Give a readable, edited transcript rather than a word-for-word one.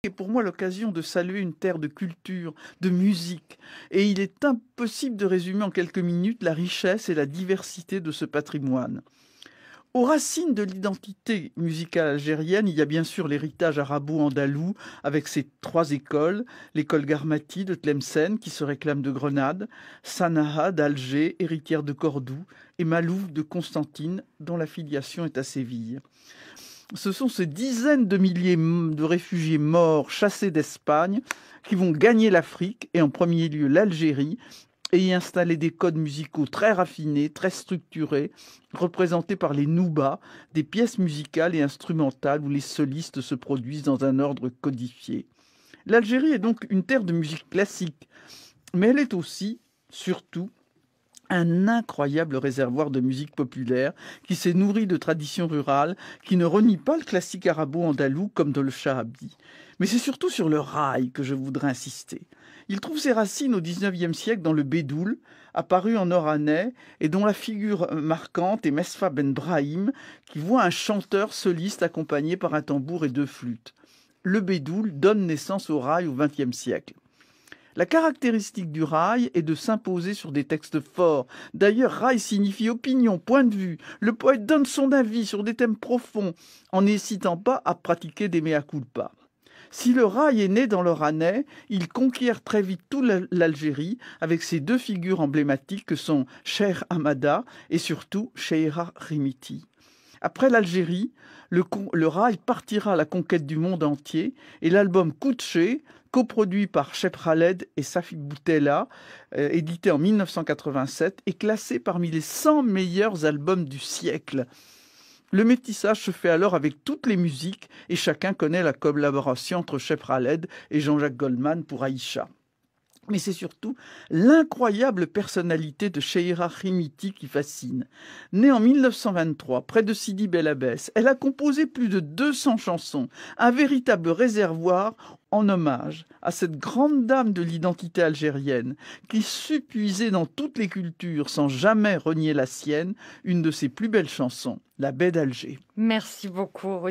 est pour moi l'occasion de saluer une terre de culture, de musique, et il est impossible de résumer en quelques minutes la richesse et la diversité de ce patrimoine. Aux racines de l'identité musicale algérienne, il y a bien sûr l'héritage arabo-andalou avec ses trois écoles, l'école Garmati de Tlemcen qui se réclame de Grenade, Sana'a d'Alger, héritière de Cordoue, et Malouf de Constantine dont la filiation est à Séville. Ce sont ces dizaines de milliers de réfugiés morts, chassés d'Espagne, qui vont gagner l'Afrique et en premier lieu l'Algérie et y installer des codes musicaux très raffinés, très structurés, représentés par les noubas, des pièces musicales et instrumentales où les solistes se produisent dans un ordre codifié. L'Algérie est donc une terre de musique classique, mais elle est aussi, surtout, un incroyable réservoir de musique populaire qui s'est nourri de traditions rurales, qui ne renie pas le classique arabo-andalou comme dans le Chahabi. Mais c'est surtout sur le rail que je voudrais insister. Il trouve ses racines au XIXe siècle dans le bédoul, apparu en Oranais, et dont la figure marquante est Mesfa Ben Brahim, qui voit un chanteur soliste accompagné par un tambour et deux flûtes. Le bédoul donne naissance au rail au XXe siècle. La caractéristique du rail est de s'imposer sur des textes forts. D'ailleurs, rail signifie opinion, point de vue. Le poète donne son avis sur des thèmes profonds, en n'hésitant pas à pratiquer des mea culpa. Si le rail est né dans l'Oranais, il conquiert très vite toute l'Algérie avec ses deux figures emblématiques que sont Cheikh Hamada et surtout Cheira Rimiti. Après l'Algérie, le rail partira à la conquête du monde entier et l'album Koutché, coproduit par Cheb Khaled et Safi Boutella, édité en 1987, est classé parmi les 100 meilleurs albums du siècle. Le métissage se fait alors avec toutes les musiques et chacun connaît la collaboration entre Cheb Khaled et Jean-Jacques Goldman pour Aïcha. Mais c'est surtout l'incroyable personnalité de Cheira Rimiti qui fascine. Née en 1923, près de Sidi Bel Abbès, elle a composé plus de 200 chansons, un véritable réservoir en hommage à cette grande dame de l'identité algérienne qui sut puiser dans toutes les cultures sans jamais renier la sienne, une de ses plus belles chansons, La Baie d'Alger. Merci beaucoup.